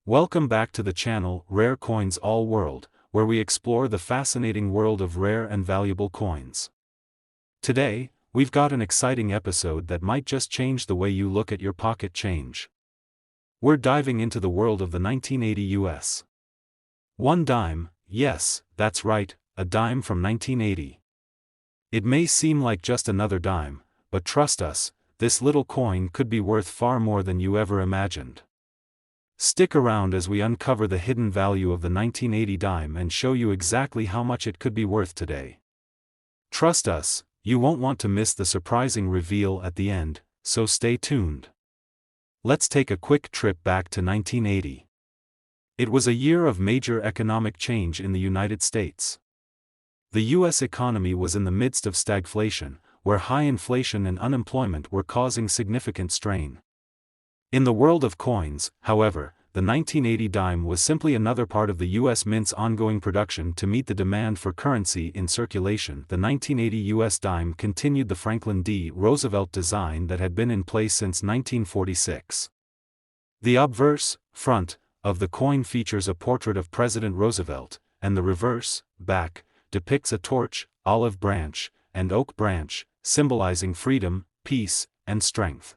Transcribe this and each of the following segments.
Welcome back to the channel Rare Coins All World, where we explore the fascinating world of rare and valuable coins. Today, we've got an exciting episode that might just change the way you look at your pocket change. We're diving into the world of the 1980 US. One dime, yes, that's right, a dime from 1980. It may seem like just another dime, but trust us, this little coin could be worth far more than you ever imagined. Stick around as we uncover the hidden value of the 1980 dime and show you exactly how much it could be worth today. Trust us, you won't want to miss the surprising reveal at the end, so stay tuned. Let's take a quick trip back to 1980. It was a year of major economic change in the United States. The U.S. economy was in the midst of stagflation, where high inflation and unemployment were causing significant strain. In the world of coins, however, the 1980 dime was simply another part of the U.S. Mint's ongoing production to meet the demand for currency in circulation. The 1980 U.S. dime continued the Franklin D. Roosevelt design that had been in place since 1946. The obverse, front, of the coin features a portrait of President Roosevelt, and the reverse, back, depicts a torch, olive branch, and oak branch, symbolizing freedom, peace, and strength.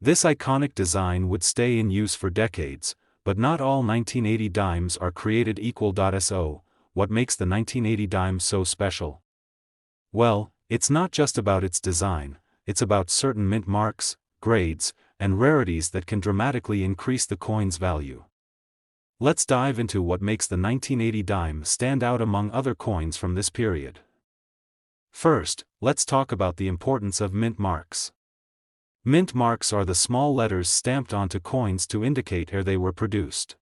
This iconic design would stay in use for decades, but not all 1980 dimes are created equal. So, what makes the 1980 dime so special? Well, it's not just about its design, it's about certain mint marks, grades, and rarities that can dramatically increase the coin's value. Let's dive into what makes the 1980 dime stand out among other coins from this period. First, let's talk about the importance of mint marks. Mint marks are the small letters stamped onto coins to indicate where they were produced.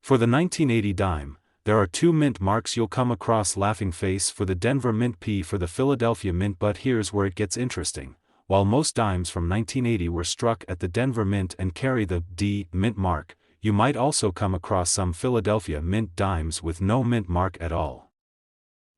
For the 1980 dime, there are two mint marks you'll come across: laughing face for the Denver Mint, P for the Philadelphia Mint. But here's where it gets interesting. While most dimes from 1980 were struck at the Denver Mint and carry the D Mint mark, you might also come across some Philadelphia Mint dimes with no mint mark at all.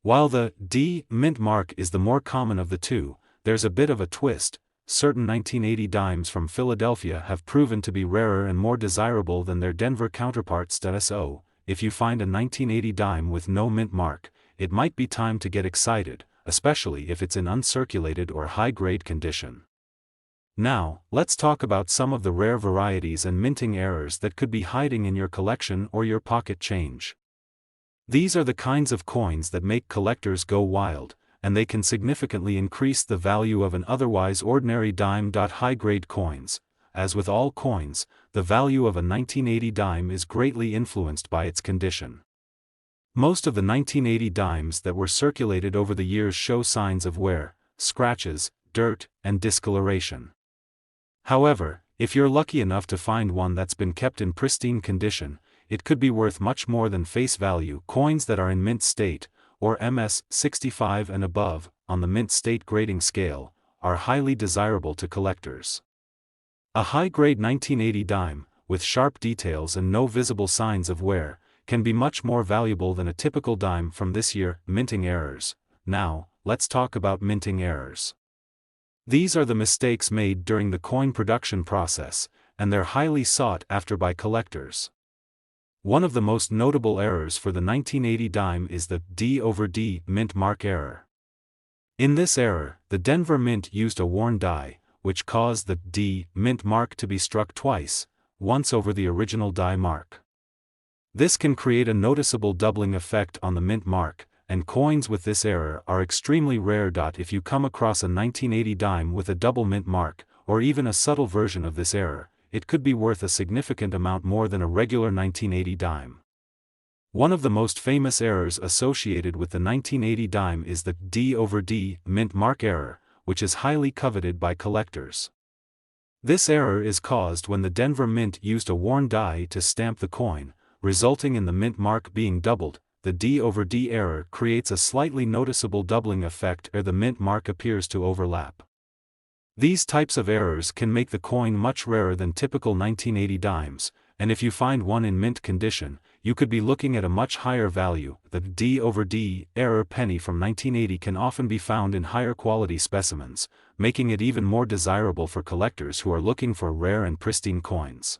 While the D Mint mark is the more common of the two, there's a bit of a twist. Certain 1980 dimes from Philadelphia have proven to be rarer and more desirable than their Denver counterparts. So, if you find a 1980 dime with no mint mark, it might be time to get excited, especially if it's in uncirculated or high-grade condition. Now, let's talk about some of the rare varieties and minting errors that could be hiding in your collection or your pocket change. These are the kinds of coins that make collectors go wild, and they can significantly increase the value of an otherwise ordinary dime. High-grade coins. As with all coins, the value of a 1980 dime is greatly influenced by its condition. Most of the 1980 dimes that were circulated over the years show signs of wear, scratches, dirt, and discoloration. However, if you're lucky enough to find one that's been kept in pristine condition, it could be worth much more than face value. Coins that are in mint state, or MS 65 and above, on the mint state grading scale, are highly desirable to collectors. A high-grade 1980 dime, with sharp details and no visible signs of wear, can be much more valuable than a typical dime from this year. Minting errors. Now, let's talk about minting errors. These are the mistakes made during the coin production process, and they're highly sought after by collectors. One of the most notable errors for the 1980 dime is the D/D mint mark error. In this error, the Denver Mint used a worn die, which caused the D mint mark to be struck twice, once over the original die mark. This can create a noticeable doubling effect on the mint mark, and coins with this error are extremely rare. If you come across a 1980 dime with a double mint mark, or even a subtle version of this error, it could be worth a significant amount more than a regular 1980 dime. One of the most famous errors associated with the 1980 dime is the D/D mint mark error, which is highly coveted by collectors. This error is caused when the Denver Mint used a worn die to stamp the coin, resulting in the mint mark being doubled. The D/D error creates a slightly noticeable doubling effect where the mint mark appears to overlap. These types of errors can make the coin much rarer than typical 1980 dimes, and if you find one in mint condition, you could be looking at a much higher value. The D/D error penny from 1980 can often be found in higher quality specimens, making it even more desirable for collectors who are looking for rare and pristine coins.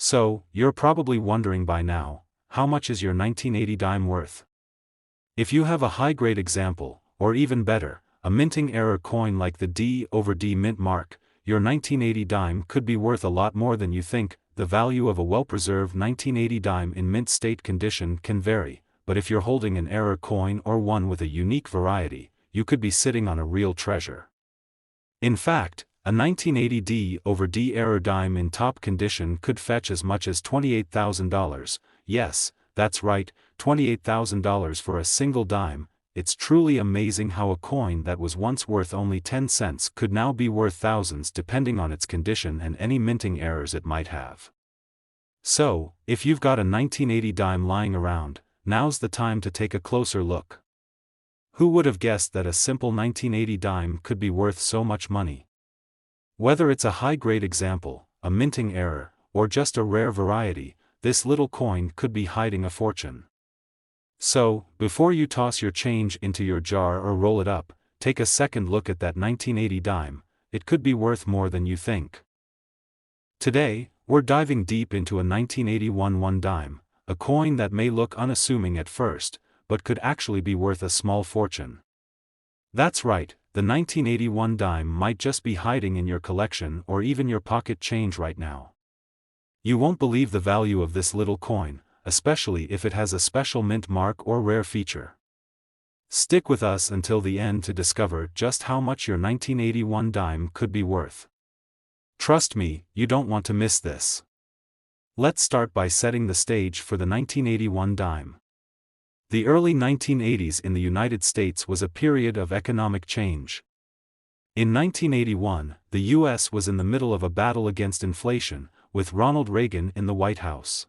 So, you're probably wondering by now, how much is your 1980 dime worth? If you have a high-grade example, or even better, a minting error coin like the D/D mint mark, your 1980 dime could be worth a lot more than you think. The value of a well-preserved 1980 dime in mint state condition can vary, but if you're holding an error coin or one with a unique variety, you could be sitting on a real treasure. In fact, a 1980 D/D error dime in top condition could fetch as much as $28,000. Yes, that's right, $28,000 for a single dime. It's truly amazing how a coin that was once worth only 10 cents could now be worth thousands depending on its condition and any minting errors it might have. So, if you've got a 1980 dime lying around, now's the time to take a closer look. Who would have guessed that a simple 1980 dime could be worth so much money? Whether it's a high-grade example, a minting error, or just a rare variety, this little coin could be hiding a fortune. So, before you toss your change into your jar or roll it up, take a second look at that 1980 dime. It could be worth more than you think. Today, we're diving deep into a 1981 one dime, a coin that may look unassuming at first, but could actually be worth a small fortune. That's right, the 1981 dime might just be hiding in your collection or even your pocket change right now. You won't believe the value of this little coin, especially if it has a special mint mark or rare feature. Stick with us until the end to discover just how much your 1981 dime could be worth. Trust me, you don't want to miss this. Let's start by setting the stage for the 1981 dime. The early 1980s in the United States was a period of economic change. In 1981, the U.S. was in the middle of a battle against inflation, with Ronald Reagan in the White House.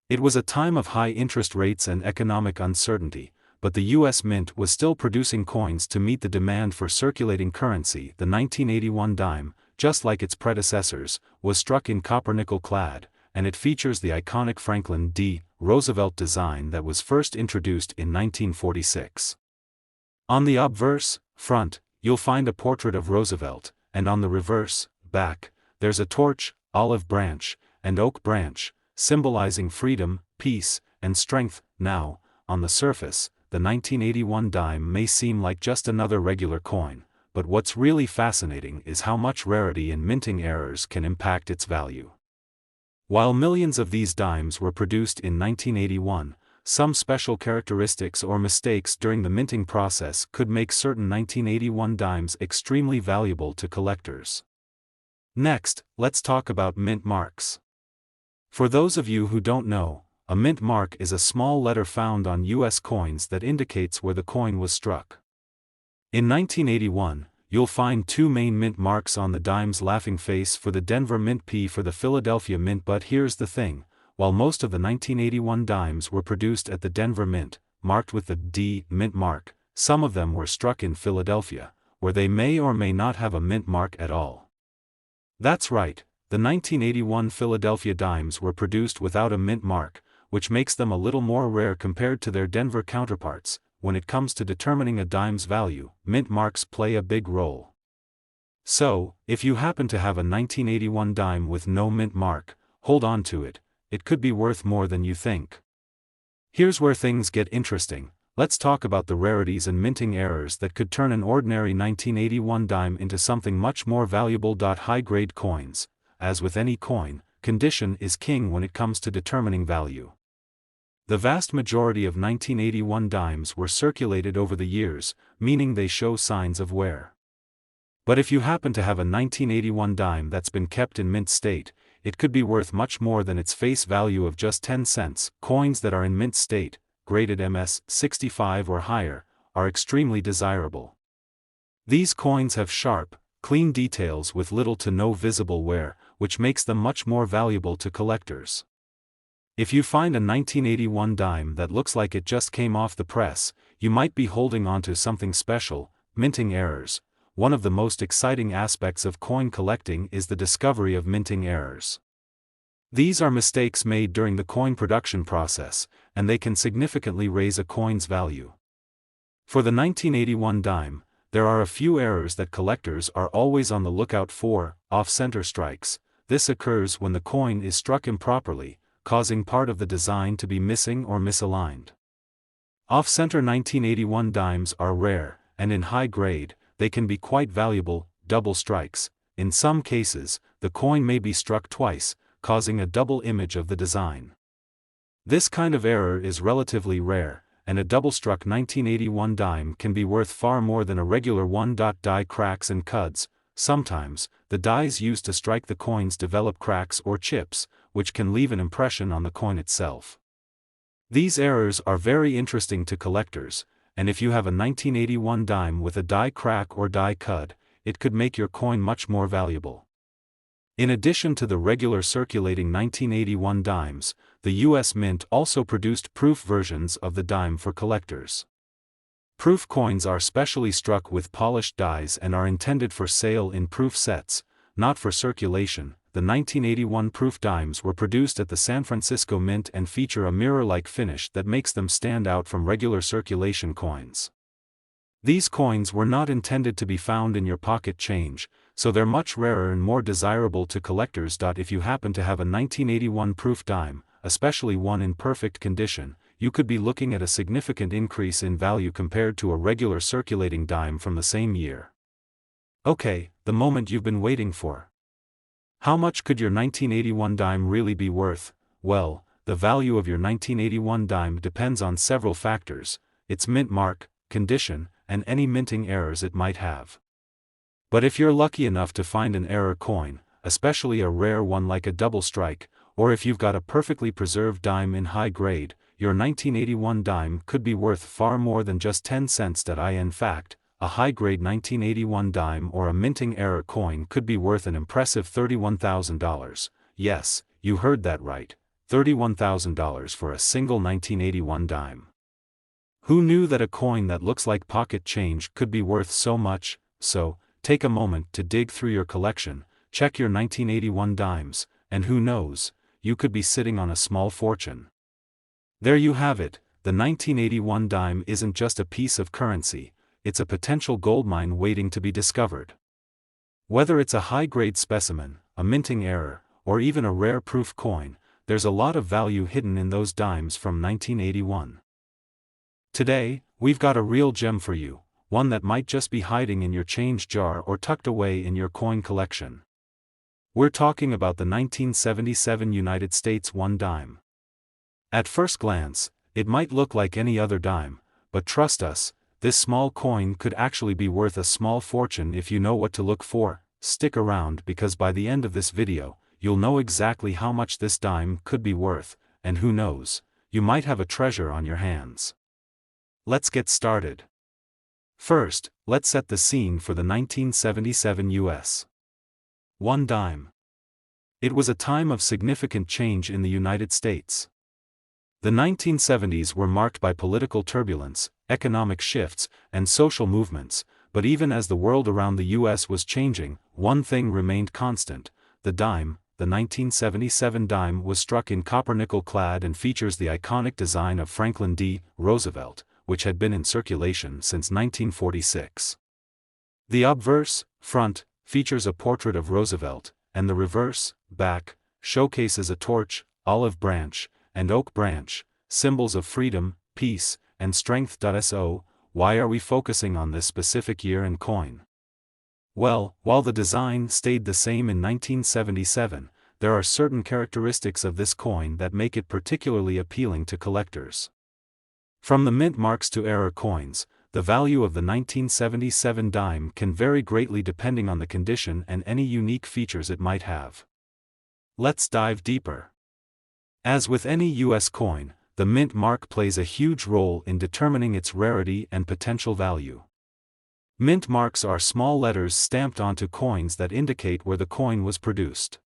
It was a time of high interest rates and economic uncertainty, but the U.S. Mint was still producing coins to meet the demand for circulating currency. The 1981 dime, just like its predecessors, was struck in copper-nickel clad, and it features the iconic Franklin D. Roosevelt design that was first introduced in 1946. On the obverse, front, you'll find a portrait of Roosevelt, and on the reverse, back, there's a torch, olive branch, and oak branch, symbolizing freedom, peace, and strength. Now, on the surface, the 1981 dime may seem like just another regular coin, but what's really fascinating is how much rarity and minting errors can impact its value. While millions of these dimes were produced in 1981, some special characteristics or mistakes during the minting process could make certain 1981 dimes extremely valuable to collectors. Next, let's talk about mint marks. For those of you who don't know, a mint mark is a small letter found on U.S. coins that indicates where the coin was struck. In 1981, you'll find two main mint marks on the dime's laughing face for the Denver Mint, P for the Philadelphia Mint. But here's the thing, while most of the 1981 dimes were produced at the Denver Mint, marked with the D mint mark, some of them were struck in Philadelphia, where they may or may not have a mint mark at all. That's right, the 1981 Philadelphia dimes were produced without a mint mark, which makes them a little more rare compared to their Denver counterparts. When it comes to determining a dime's value, mint marks play a big role. So, if you happen to have a 1981 dime with no mint mark, hold on to it, it could be worth more than you think. Here's where things get interesting. Let's talk about the rarities and minting errors that could turn an ordinary 1981 dime into something much more valuable. High-grade coins. As with any coin, condition is king when it comes to determining value. The vast majority of 1981 dimes were circulated over the years, meaning they show signs of wear. But if you happen to have a 1981 dime that's been kept in mint state, it could be worth much more than its face value of just 10 cents. Coins that are in mint state, graded MS 65 or higher, are extremely desirable. These coins have sharp, clean details with little to no visible wear, which makes them much more valuable to collectors. If you find a 1981 dime that looks like it just came off the press, you might be holding onto something special. Minting errors. One of the most exciting aspects of coin collecting is the discovery of minting errors. These are mistakes made during the coin production process, and they can significantly raise a coin's value. For the 1981 dime, there are a few errors that collectors are always on the lookout for. Off-center strikes. this occurs when the coin is struck improperly, causing part of the design to be missing or misaligned. Off-center 1981 dimes are rare, and in high grade, they can be quite valuable. Double strikes. In some cases, the coin may be struck twice, causing a double image of the design. This kind of error is relatively rare, and a double-struck 1981 dime can be worth far more than a regular one. Die cracks and cuds. Sometimes, the dies used to strike the coins develop cracks or chips, which can leave an impression on the coin itself. These errors are very interesting to collectors, and if you have a 1981 dime with a die crack or die cud, it could make your coin much more valuable. In addition to the regular circulating 1981 dimes, the U.S. Mint also produced proof versions of the dime for collectors. Proof coins are specially struck with polished dies and are intended for sale in proof sets, not for circulation. The 1981 proof dimes were produced at the San Francisco Mint and feature a mirror-like finish that makes them stand out from regular circulation coins. These coins were not intended to be found in your pocket change, so they're much rarer and more desirable to collectors. If you happen to have a 1981 proof dime, especially one in perfect condition, you could be looking at a significant increase in value compared to a regular circulating dime from the same year. Okay, the moment you've been waiting for. How much could your 1981 dime really be worth? Well, the value of your 1981 dime depends on several factors: its mint mark, condition, and any minting errors it might have. But if you're lucky enough to find an error coin, especially a rare one like a double strike, or if you've got a perfectly preserved dime in high grade, your 1981 dime could be worth far more than just 10 cents. In fact, a high-grade 1981 dime or a minting error coin could be worth an impressive $31,000. Yes, you heard that right, $31,000 for a single 1981 dime. Who knew that a coin that looks like pocket change could be worth so much? So, take a moment to dig through your collection, check your 1981 dimes, and who knows, you could be sitting on a small fortune. There you have it, the 1981 dime isn't just a piece of currency, it's a potential goldmine waiting to be discovered. Whether it's a high-grade specimen, a minting error, or even a rare proof coin, there's a lot of value hidden in those dimes from 1981. Today, we've got a real gem for you, one that might just be hiding in your change jar or tucked away in your coin collection. We're talking about the 1977 United States $1 dime. At first glance, it might look like any other dime, but trust us, this small coin could actually be worth a small fortune if you know what to look for. Stick around because by the end of this video, you'll know exactly how much this dime could be worth, and who knows, you might have a treasure on your hands. Let's get started. First, let's set the scene for the 1977 U.S. $1 dime. It was a time of significant change in the United States. The 1970s were marked by political turbulence, economic shifts, and social movements, but even as the world around the U.S. was changing, one thing remained constant: the dime. The 1977 dime was struck in copper-nickel clad and features the iconic design of Franklin D. Roosevelt, which had been in circulation since 1946. The obverse, front, features a portrait of Roosevelt, and the reverse, back, showcases a torch, olive branch, and oak branch, symbols of freedom, peace, and strength. So, why are we focusing on this specific year and coin? Well, while the design stayed the same in 1977, there are certain characteristics of this coin that make it particularly appealing to collectors. From the mint marks to error coins, the value of the 1977 dime can vary greatly depending on the condition and any unique features it might have. Let's dive deeper. As with any U.S. coin, the mint mark plays a huge role in determining its rarity and potential value. Mint marks are small letters stamped onto coins that indicate where the coin was produced.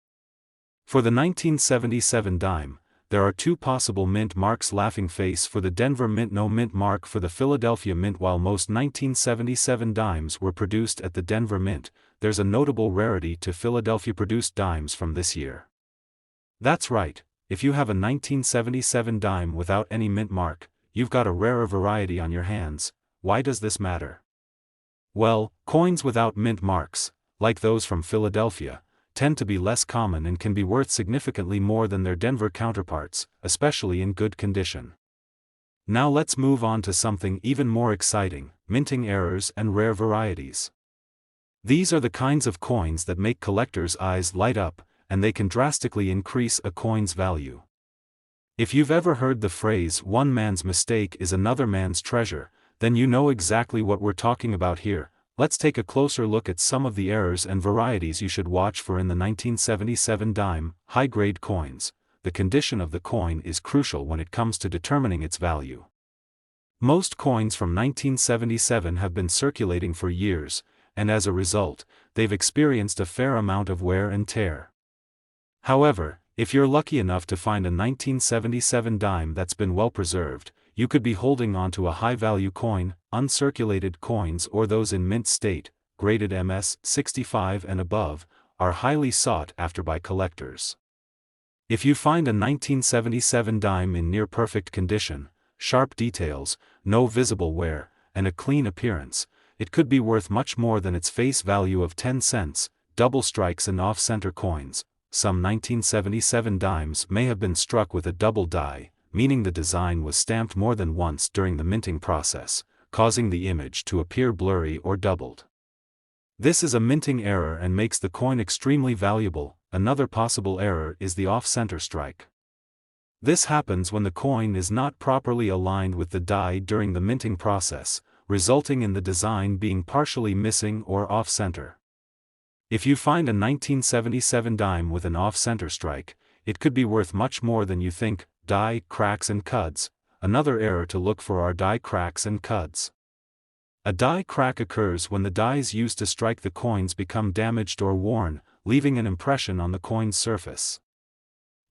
For the 1977 dime, there are two possible mint marks: laughing face for the Denver Mint, no mint mark for the Philadelphia Mint. While most 1977 dimes were produced at the Denver Mint, there's a notable rarity to Philadelphia-produced dimes from this year. That's right, if you have a 1977 dime without any mint mark, you've got a rarer variety on your hands. Why does this matter? Well, coins without mint marks, like those from Philadelphia, tend to be less common and can be worth significantly more than their Denver counterparts, especially in good condition. Now let's move on to something even more exciting: minting errors and rare varieties. These are the kinds of coins that make collectors' eyes light up, and they can drastically increase a coin's value. If you've ever heard the phrase "one man's mistake is another man's treasure," then you know exactly what we're talking about here. Let's take a closer look at some of the errors and varieties you should watch for in the 1977 dime, high-grade coins. The condition of the coin is crucial when it comes to determining its value. Most coins from 1977 have been circulating for years, and as a result, they've experienced a fair amount of wear and tear. However, if you're lucky enough to find a 1977 dime that's been well preserved, you could be holding on to a high-value coin. Uncirculated coins, or those in mint state, graded MS 65 and above, are highly sought after by collectors. If you find a 1977 dime in near-perfect condition, sharp details, no visible wear, and a clean appearance, it could be worth much more than its face value of 10 cents. Double strikes and off-center coins. Some 1977 dimes may have been struck with a double die, meaning the design was stamped more than once during the minting process, causing the image to appear blurry or doubled. This is a minting error and makes the coin extremely valuable. Another possible error is the off-center strike. This happens when the coin is not properly aligned with the die during the minting process, resulting in the design being partially missing or off-center. If you find a 1977 dime with an off-center strike, it could be worth much more than you think. Die cracks and cuds. Another error to look for are die cracks and cuds. A die crack occurs when the dies used to strike the coins become damaged or worn, leaving an impression on the coin's surface.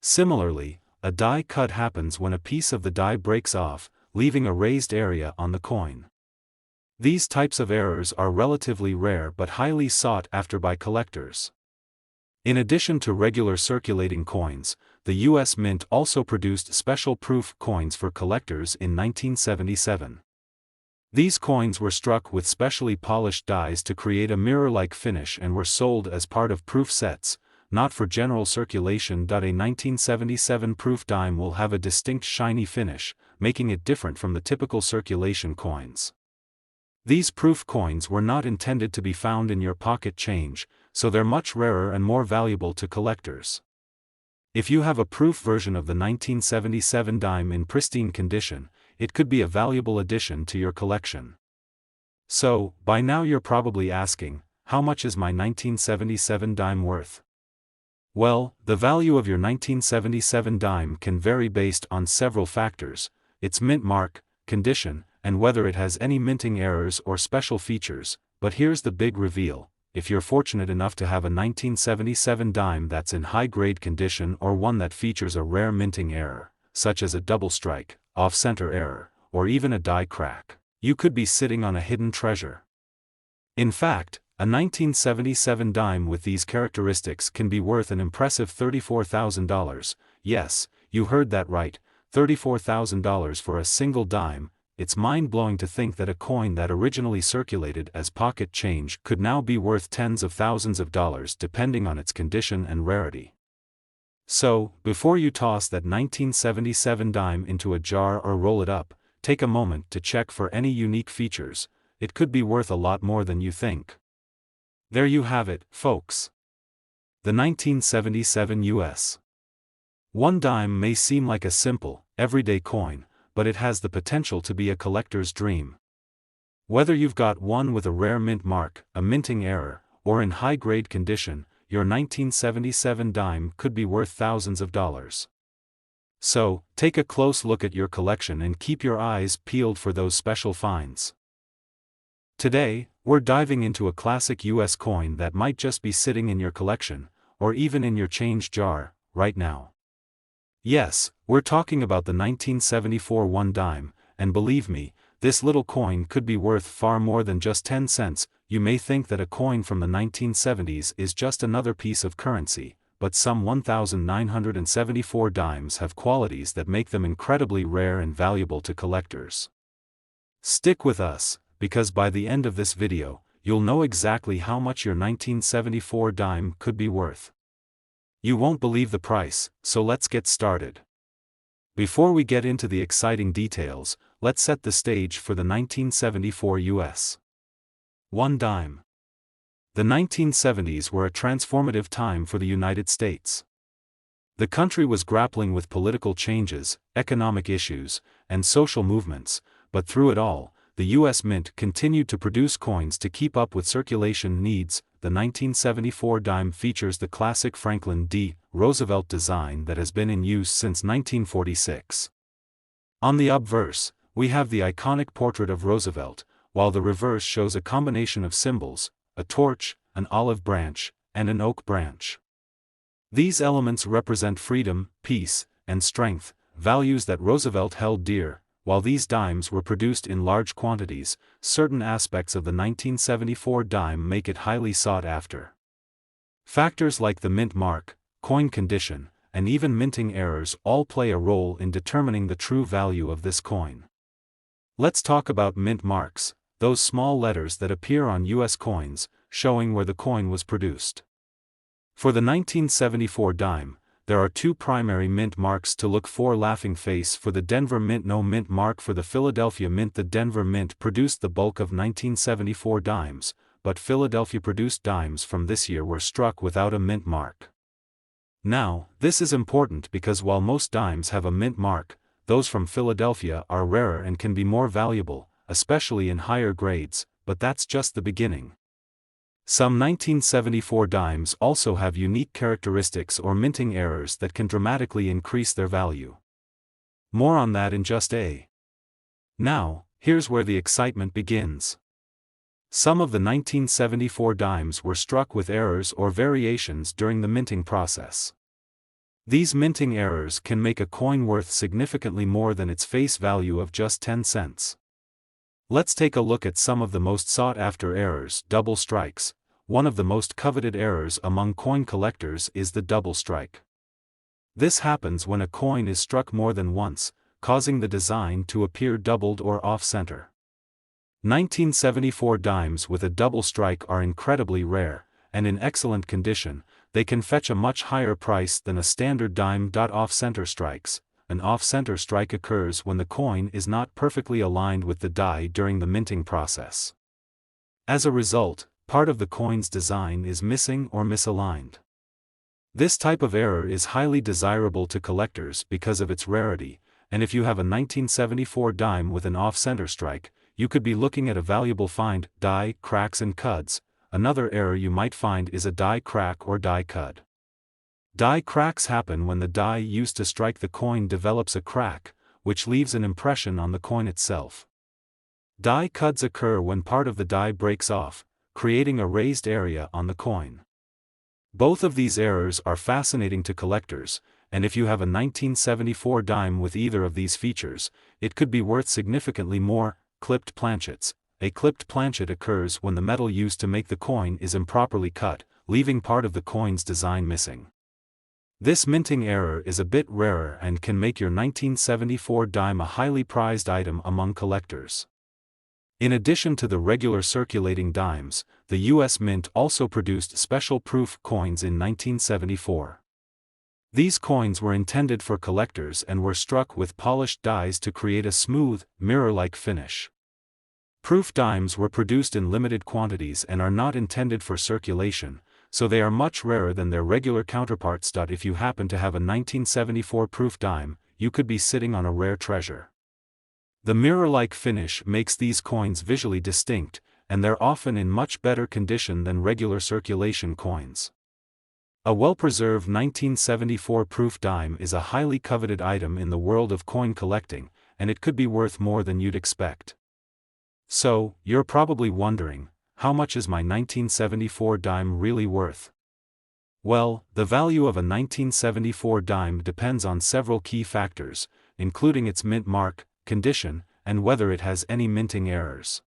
Similarly, a die cut happens when a piece of the die breaks off, leaving a raised area on the coin. These types of errors are relatively rare but highly sought after by collectors. In addition to regular circulating coins, the U.S. Mint also produced special proof coins for collectors in 1977. These coins were struck with specially polished dies to create a mirror-like finish and were sold as part of proof sets, not for general circulation. A 1977 proof dime will have a distinct shiny finish, making it different from the typical circulation coins. These proof coins were not intended to be found in your pocket change, so they're much rarer and more valuable to collectors. If you have a proof version of the 1977 dime in pristine condition, it could be a valuable addition to your collection. So, by now you're probably asking, how much is my 1977 dime worth? Well, the value of your 1977 dime can vary based on several factors: its mint mark, condition, and whether it has any minting errors or special features. But here's the big reveal: if you're fortunate enough to have a 1977 dime that's in high-grade condition, or one that features a rare minting error, such as a double strike, off-center error, or even a die crack, you could be sitting on a hidden treasure. In fact, a 1977 dime with these characteristics can be worth an impressive $34,000. Yes, you heard that right, $34,000 for a single dime. It's mind-blowing to think that a coin that originally circulated as pocket change could now be worth tens of thousands of dollars depending on its condition and rarity. So, before you toss that 1977 dime into a jar or roll it up, take a moment to check for any unique features. It could be worth a lot more than you think. There you have it, folks. The 1977 U.S. $1 dime may seem like a simple, everyday coin, but it has the potential to be a collector's dream. Whether you've got one with a rare mint mark, a minting error, or in high-grade condition, your 1977 dime could be worth thousands of dollars. So, take a close look at your collection and keep your eyes peeled for those special finds. Today, we're diving into a classic US coin that might just be sitting in your collection, or even in your change jar, right now. Yes, we're talking about the 1974 $1 dime, and believe me, this little coin could be worth far more than just 10 cents. You may think that a coin from the 1970s is just another piece of currency, but some 1,974 dimes have qualities that make them incredibly rare and valuable to collectors. Stick with us, because by the end of this video, you'll know exactly how much your 1974 dime could be worth. You won't believe the price, so let's get started. Before we get into the exciting details, let's set the stage for the 1974 US. 1 dime. The 1970s were a transformative time for the United States. The country was grappling with political changes, economic issues, and social movements, but through it all, the U.S. Mint continued to produce coins to keep up with circulation needs. The 1974 dime features the classic Franklin D. Roosevelt design that has been in use since 1946. On the obverse, we have the iconic portrait of Roosevelt, while the reverse shows a combination of symbols, a torch, an olive branch, and an oak branch. These elements represent freedom, peace, and strength, values that Roosevelt held dear. While these dimes were produced in large quantities, certain aspects of the 1974 dime make it highly sought after. Factors like the mint mark, coin condition, and even minting errors all play a role in determining the true value of this coin. Let's talk about mint marks, those small letters that appear on U.S. coins, showing where the coin was produced. For the 1974 dime, there are two primary mint marks to look for: laughing face for the Denver Mint, no mint mark for the Philadelphia Mint. The Denver Mint produced the bulk of 1974 dimes, but Philadelphia-produced dimes from this year were struck without a mint mark. Now, this is important because while most dimes have a mint mark, those from Philadelphia are rarer and can be more valuable, especially in higher grades, but that's just the beginning. Some 1974 dimes also have unique characteristics or minting errors that can dramatically increase their value. More on that in just a. Now, here's where the excitement begins. Some of the 1974 dimes were struck with errors or variations during the minting process. These minting errors can make a coin worth significantly more than its face value of just 10 cents. Let's take a look at some of the most sought-after errors. Double strikes. One of the most coveted errors among coin collectors is the double strike. This happens when a coin is struck more than once, causing the design to appear doubled or off-center. 1974 dimes with a double strike are incredibly rare, and in excellent condition, they can fetch a much higher price than a standard dime. Off-center strikes. An off-center strike occurs when the coin is not perfectly aligned with the die during the minting process. As a result, part of the coin's design is missing or misaligned. This type of error is highly desirable to collectors because of its rarity, and if you have a 1974 dime with an off-center strike, you could be looking at a valuable find. Die cracks and cuds. Another error you might find is a die crack or die cud. Die cracks happen when the die used to strike the coin develops a crack, which leaves an impression on the coin itself. Die cuds occur when part of the die breaks off, creating a raised area on the coin. Both of these errors are fascinating to collectors, and if you have a 1974 dime with either of these features, it could be worth significantly more. Clipped planchets. A clipped planchet occurs when the metal used to make the coin is improperly cut, leaving part of the coin's design missing. This minting error is a bit rarer and can make your 1974 dime a highly prized item among collectors. In addition to the regular circulating dimes, the U.S. Mint also produced special proof coins in 1974. These coins were intended for collectors and were struck with polished dies to create a smooth, mirror-like finish. Proof dimes were produced in limited quantities and are not intended for circulation, so they are much rarer than their regular counterparts. If you happen to have a 1974 proof dime, you could be sitting on a rare treasure. The mirror-like finish makes these coins visually distinct, and they're often in much better condition than regular circulation coins. A well-preserved 1974 proof dime is a highly coveted item in the world of coin collecting, and it could be worth more than you'd expect. So, you're probably wondering, how much is my 1974 dime really worth? Well, the value of a 1974 dime depends on several key factors, including its mint mark, condition, and whether it has any minting errors.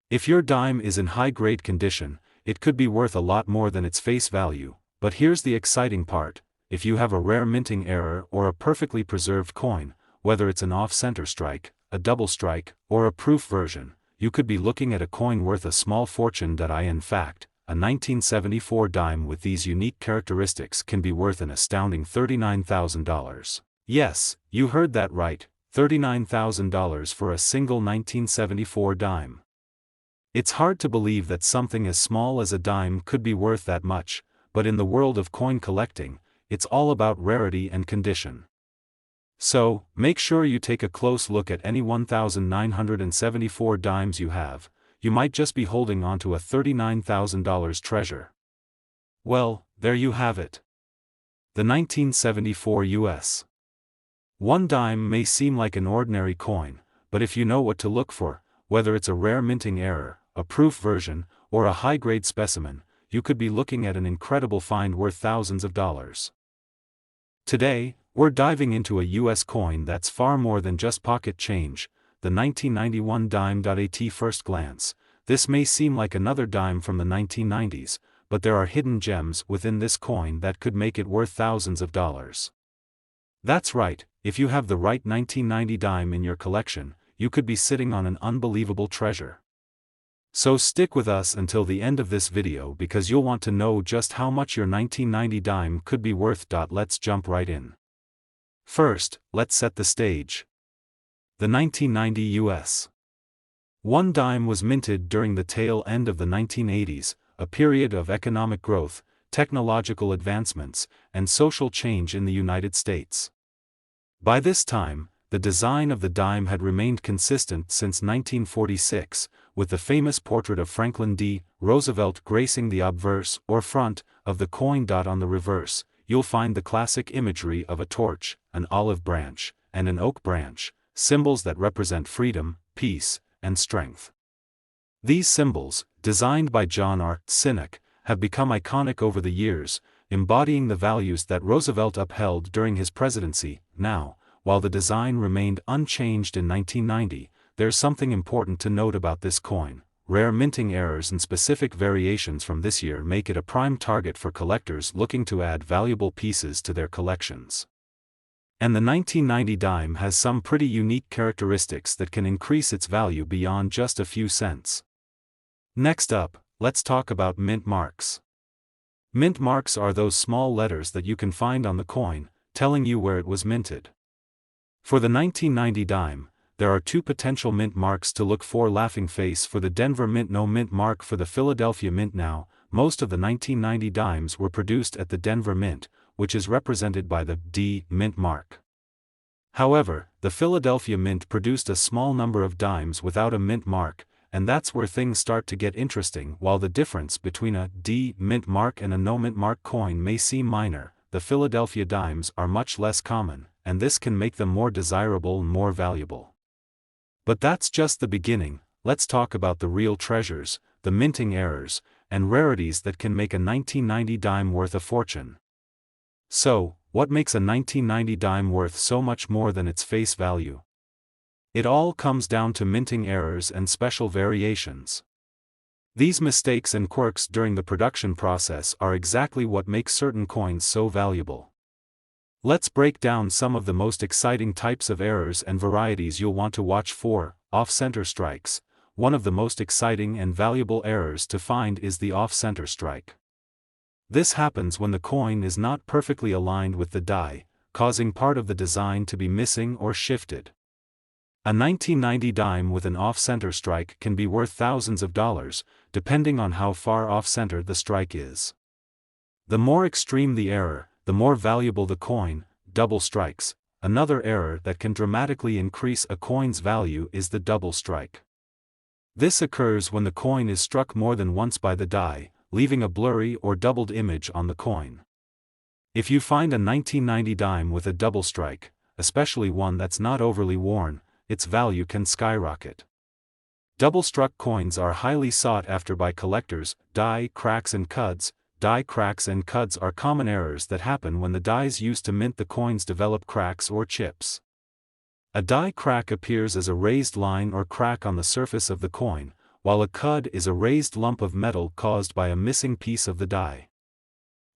If your dime is in high-grade condition, it could be worth a lot more than its face value, but here's the exciting part: if you have a rare minting error or a perfectly preserved coin, whether it's an off-center strike, a double strike, or a proof version, you could be looking at a coin worth a small fortune. In fact, a 1974 dime with these unique characteristics can be worth an astounding $39,000. Yes, you heard that right, $39,000 for a single 1974 dime. It's hard to believe that something as small as a dime could be worth that much, but in the world of coin collecting, it's all about rarity and condition. So, make sure you take a close look at any 1974 dimes you have. You might just be holding onto a $39,000 treasure. Well, there you have it. The 1974 US. One dime may seem like an ordinary coin, but if you know what to look for, whether it's a rare minting error, a proof version, or a high-grade specimen, you could be looking at an incredible find worth thousands of dollars. Today, we're diving into a US coin that's far more than just pocket change, the 1991 dime. At first glance, this may seem like another dime from the 1990s, but there are hidden gems within this coin that could make it worth thousands of dollars. That's right, if you have the right 1990 dime in your collection, you could be sitting on an unbelievable treasure. So stick with us until the end of this video because you'll want to know just how much your 1990 dime could be worth. Let's jump right in. First, let's set the stage. The 1990 US. One dime was minted during the tail end of the 1980s, a period of economic growth, technological advancements, and social change in the United States. By this time, the design of the dime had remained consistent since 1946, with the famous portrait of Franklin D. Roosevelt gracing the obverse or front of the coin. On the reverse, you'll find the classic imagery of a torch, an olive branch, and an oak branch, symbols that represent freedom, peace, and strength. These symbols, designed by John R. Sinek, have become iconic over the years, embodying the values that Roosevelt upheld during his presidency. Now, while the design remained unchanged in 1990, there's something important to note about this coin. Rare minting errors and specific variations from this year make it a prime target for collectors looking to add valuable pieces to their collections. And the 1990 dime has some pretty unique characteristics that can increase its value beyond just a few cents. Next up, let's talk about mint marks. Mint marks are those small letters that you can find on the coin, telling you where it was minted. For the 1990 dime, there are two potential mint marks to look for: laughing face for the Denver Mint, no mint mark for the Philadelphia Mint. Now, most of the 1990 dimes were produced at the Denver Mint, which is represented by the D mint mark. However, the Philadelphia Mint produced a small number of dimes without a mint mark, and that's where things start to get interesting. While the difference between a D mint mark and a no mint mark coin may seem minor, the Philadelphia dimes are much less common, and this can make them more desirable and more valuable. But that's just the beginning. Let's talk about the real treasures, the minting errors, and rarities that can make a 1990 dime worth a fortune. So, what makes a 1990 dime worth so much more than its face value? It all comes down to minting errors and special variations. These mistakes and quirks during the production process are exactly what makes certain coins so valuable. Let's break down some of the most exciting types of errors and varieties you'll want to watch for. Off-center strikes. One of the most exciting and valuable errors to find is the off-center strike. This happens when the coin is not perfectly aligned with the die, causing part of the design to be missing or shifted. A 1990 dime with an off-center strike can be worth thousands of dollars, depending on how far off-center the strike is. The more extreme the error, the more valuable the coin. Double strikes. Another error that can dramatically increase a coin's value is the double strike. This occurs when the coin is struck more than once by the die, leaving a blurry or doubled image on the coin. If you find a 1990 dime with a double strike, especially one that's not overly worn, its value can skyrocket. Double-struck coins are highly sought after by collectors. Die cracks and cuds. Die cracks and cuds are common errors that happen when the dies used to mint the coins develop cracks or chips. A die crack appears as a raised line or crack on the surface of the coin, while a cud is a raised lump of metal caused by a missing piece of the die.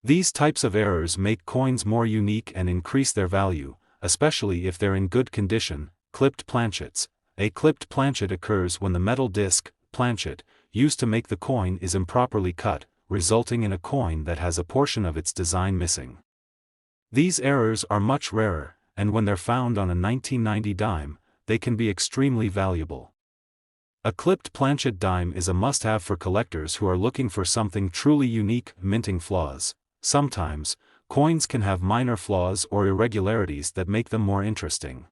These types of errors make coins more unique and increase their value, especially if they're in good condition. Clipped planchets. A clipped planchet occurs when the metal disc, planchet, used to make the coin is improperly cut, resulting in a coin that has a portion of its design missing. These errors are much rarer, and when they're found on a 1990 dime, they can be extremely valuable. A clipped planchet dime is a must-have for collectors who are looking for something truly unique. Minting flaws. Sometimes, coins can have minor flaws or irregularities that make them more interesting.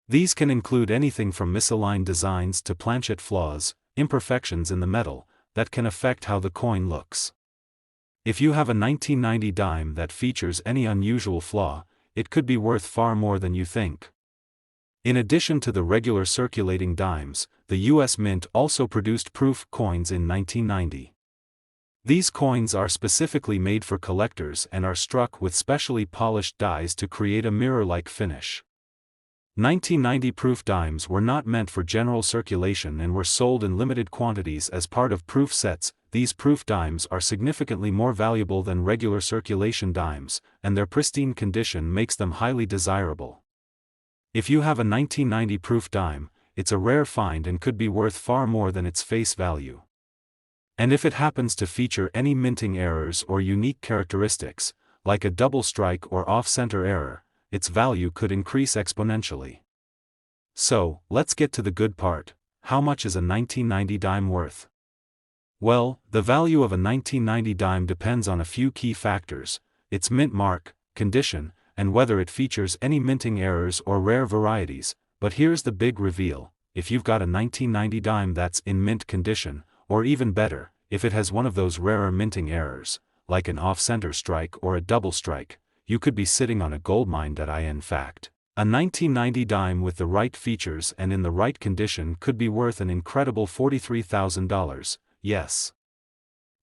These can include anything from misaligned designs to planchet flaws, imperfections in the metal, that can affect how the coin looks. If you have a 1990 dime that features any unusual flaw, it could be worth far more than you think. In addition to the regular circulating dimes, the U.S. Mint also produced proof coins in 1990. These coins are specifically made for collectors and are struck with specially polished dies to create a mirror-like finish. 1990 proof dimes were not meant for general circulation and were sold in limited quantities as part of proof sets. These proof dimes are significantly more valuable than regular circulation dimes, and their pristine condition makes them highly desirable. If you have a 1990 proof dime, it's a rare find and could be worth far more than its face value. And if it happens to feature any minting errors or unique characteristics, like a double strike or off-center error, its value could increase exponentially. So, let's get to the good part. How much is a 1990 dime worth? Well, the value of a 1990 dime depends on a few key factors: its mint mark, condition, and whether it features any minting errors or rare varieties. But here's the big reveal: if you've got a 1990 dime that's in mint condition, or even better, if it has one of those rarer minting errors, like an off-center strike or a double strike, you could be sitting on a goldmine. In fact, a 1990 dime with the right features and in the right condition could be worth an incredible $43,000, yes.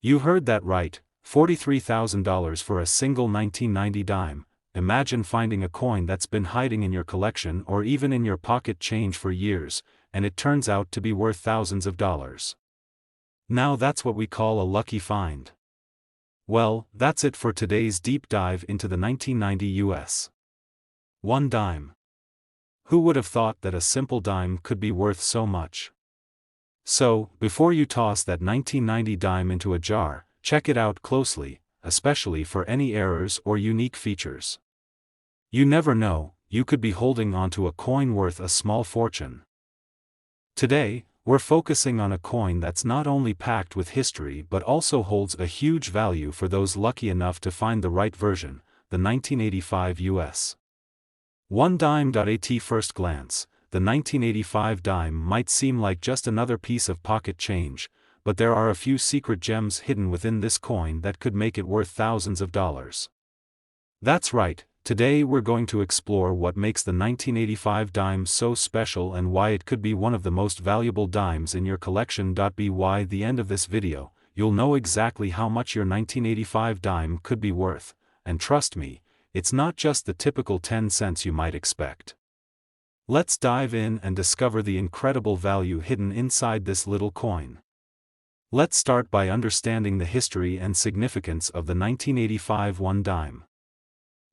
You heard that right, $43,000 for a single 1990 dime. Imagine finding a coin that's been hiding in your collection or even in your pocket change for years, and it turns out to be worth thousands of dollars. Now that's what we call a lucky find. Well, that's it for today's deep dive into the 1990 US $1 dime. Who would have thought that a simple dime could be worth so much? So, before you toss that 1990 dime into a jar, check it out closely, especially for any errors or unique features. You never know, you could be holding onto a coin worth a small fortune. Today, we're focusing on a coin that's not only packed with history but also holds a huge value for those lucky enough to find the right version, the 1985 US $1 dime. At first glance, the 1985 dime might seem like just another piece of pocket change, but there are a few secret gems hidden within this coin that could make it worth thousands of dollars. That's right. Today we're going to explore what makes the 1985 dime so special and why it could be one of the most valuable dimes in your collection. By the end of this video, you'll know exactly how much your 1985 dime could be worth, and trust me, it's not just the typical 10 cents you might expect. Let's dive in and discover the incredible value hidden inside this little coin. Let's start by understanding the history and significance of the 1985 $1 dime.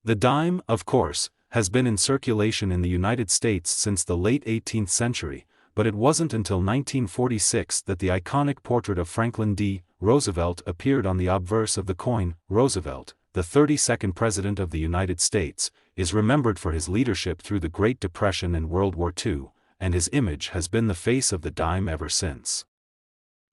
The dime, of course, has been in circulation in the United States since the late 18th century, but it wasn't until 1946 that the iconic portrait of Franklin D. Roosevelt appeared on the obverse of the coin. Roosevelt, the 32nd President of the United States, is remembered for his leadership through the Great Depression and World War II, and his image has been the face of the dime ever since.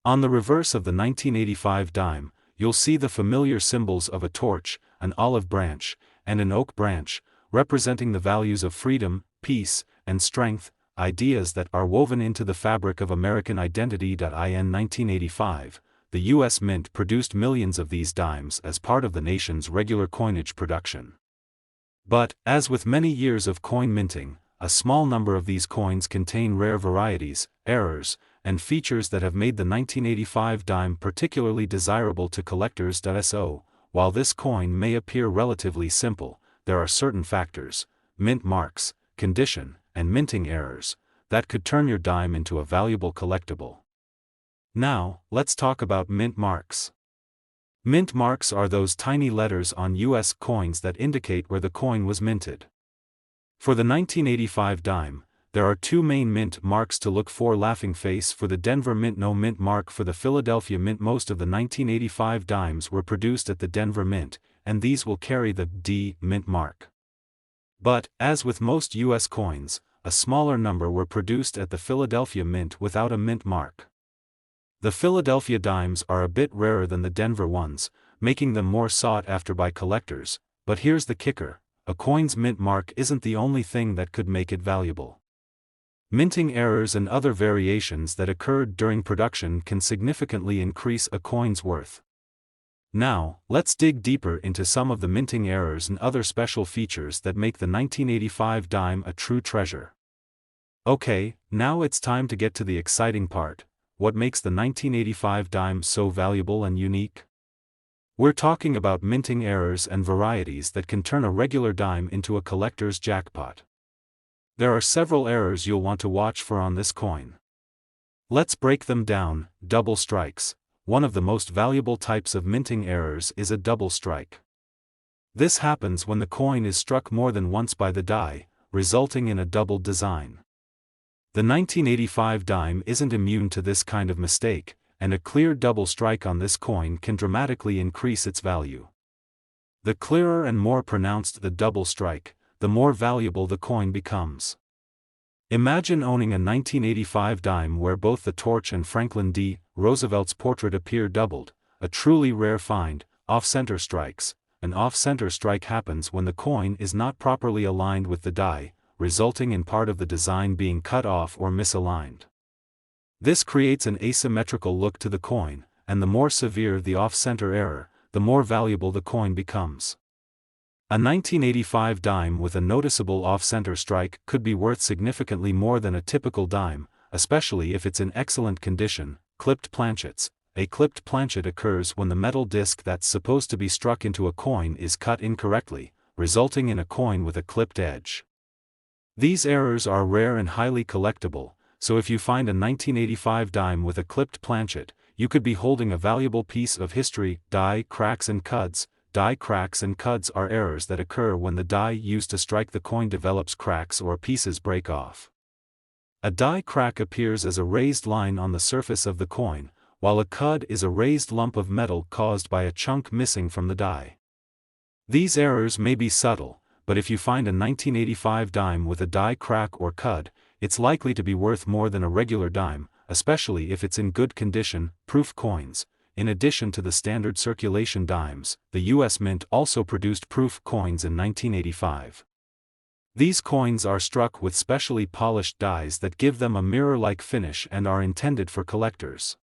On the reverse of the 1985 dime, you'll see the familiar symbols of a torch, an olive branch, and an oak branch, representing the values of freedom, peace, and strength, ideas that are woven into the fabric of American identity. In 1985, the U.S. Mint produced millions of these dimes as part of the nation's regular coinage production. But, as with many years of coin minting, a small number of these coins contain rare varieties, errors, and features that have made the 1985 dime particularly desirable to collectors. So, while this coin may appear relatively simple, there are certain factors, mint marks, condition, and minting errors, that could turn your dime into a valuable collectible. Now, let's talk about mint marks. Mint marks are those tiny letters on U.S. coins that indicate where the coin was minted. For the 1985 dime, there are two main mint marks to look for: laughing face for the Denver Mint, no mint mark for the Philadelphia Mint. Most of the 1985 dimes were produced at the Denver Mint, and these will carry the D mint mark. But, as with most U.S. coins, a smaller number were produced at the Philadelphia Mint without a mint mark. The Philadelphia dimes are a bit rarer than the Denver ones, making them more sought after by collectors, but here's the kicker: a coin's mint mark isn't the only thing that could make it valuable. Minting errors and other variations that occurred during production can significantly increase a coin's worth. Now, let's dig deeper into some of the minting errors and other special features that make the 1985 dime a true treasure. Okay, now it's time to get to the exciting part: what makes the 1985 dime so valuable and unique? We're talking about minting errors and varieties that can turn a regular dime into a collector's jackpot. There are several errors you'll want to watch for on this coin. Let's break them down. Double strikes. One of the most valuable types of minting errors is a double strike. This happens when the coin is struck more than once by the die, resulting in a doubled design. The 1985 dime isn't immune to this kind of mistake, and a clear double strike on this coin can dramatically increase its value. The clearer and more pronounced the double strike, the more valuable the coin becomes. Imagine owning a 1985 dime where both the torch and Franklin D. Roosevelt's portrait appear doubled, a truly rare find. Off-center strikes. An off-center strike happens when the coin is not properly aligned with the die, resulting in part of the design being cut off or misaligned. This creates an asymmetrical look to the coin, and the more severe the off-center error, the more valuable the coin becomes. A 1985 dime with a noticeable off-center strike could be worth significantly more than a typical dime, especially if it's in excellent condition. Clipped planchets. A clipped planchet occurs when the metal disc that's supposed to be struck into a coin is cut incorrectly, resulting in a coin with a clipped edge. These errors are rare and highly collectible, so if you find a 1985 dime with a clipped planchet, you could be holding a valuable piece of history. Die cracks and cuds. Die cracks and cuds are errors that occur when the die used to strike the coin develops cracks or pieces break off. A die crack appears as a raised line on the surface of the coin, while a cud is a raised lump of metal caused by a chunk missing from the die. These errors may be subtle, but if you find a 1985 dime with a die crack or cud, it's likely to be worth more than a regular dime, especially if it's in good condition. Proof coins. In addition to the standard circulation dimes, the U.S. Mint also produced proof coins in 1985. These coins are struck with specially polished dies that give them a mirror-like finish and are intended for collectors.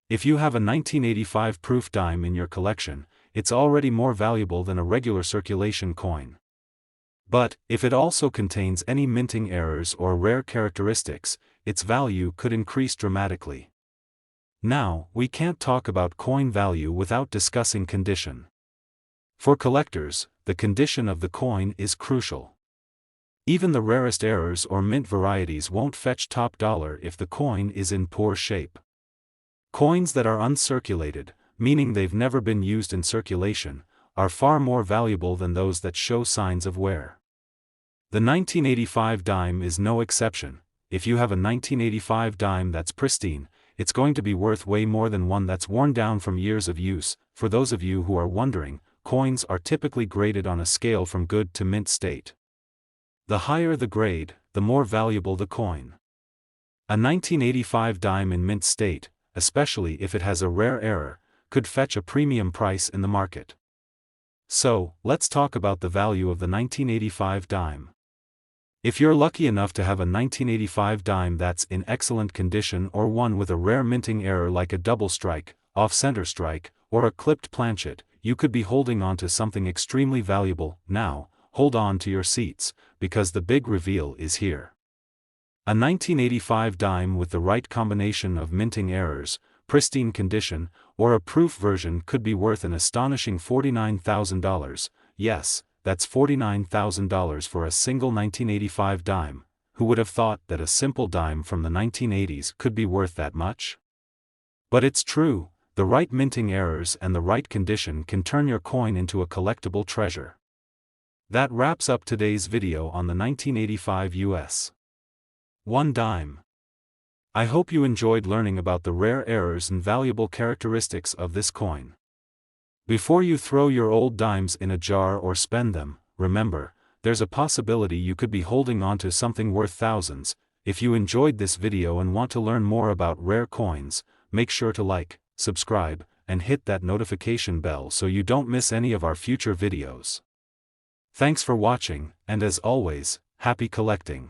If you have a 1985 proof dime in your collection, it's already more valuable than a regular circulation coin. But, if it also contains any minting errors or rare characteristics, its value could increase dramatically. Now, we can't talk about coin value without discussing condition. For collectors, the condition of the coin is crucial. Even the rarest errors or mint varieties won't fetch top dollar if the coin is in poor shape. Coins that are uncirculated, meaning they've never been used in circulation, are far more valuable than those that show signs of wear. The 1985 dime is no exception. If you have a 1985 dime that's pristine, it's going to be worth way more than one that's worn down from years of use. For those of you who are wondering, coins are typically graded on a scale from good to mint state. The higher the grade, the more valuable the coin. A 1985 dime in mint state, especially if it has a rare error, could fetch a premium price in the market. So, let's talk about the value of the 1985 dime. If you're lucky enough to have a 1985 dime that's in excellent condition or one with a rare minting error like a double strike, off-center strike, or a clipped planchet, you could be holding on to something extremely valuable. Now, hold on to your seats, because the big reveal is here. A 1985 dime with the right combination of minting errors, pristine condition, or a proof version could be worth an astonishing $49,000. Yes, that's $49,000 for a single 1985 dime. Who would have thought that a simple dime from the 1980s could be worth that much? But it's true, the right minting errors and the right condition can turn your coin into a collectible treasure. That wraps up today's video on the 1985 US 1 dime. I hope you enjoyed learning about the rare errors and valuable characteristics of this coin. Before you throw your old dimes in a jar or spend them, remember, there's a possibility you could be holding onto something worth thousands. If you enjoyed this video and want to learn more about rare coins, make sure to like, subscribe, and hit that notification bell so you don't miss any of our future videos. Thanks for watching, and as always, happy collecting.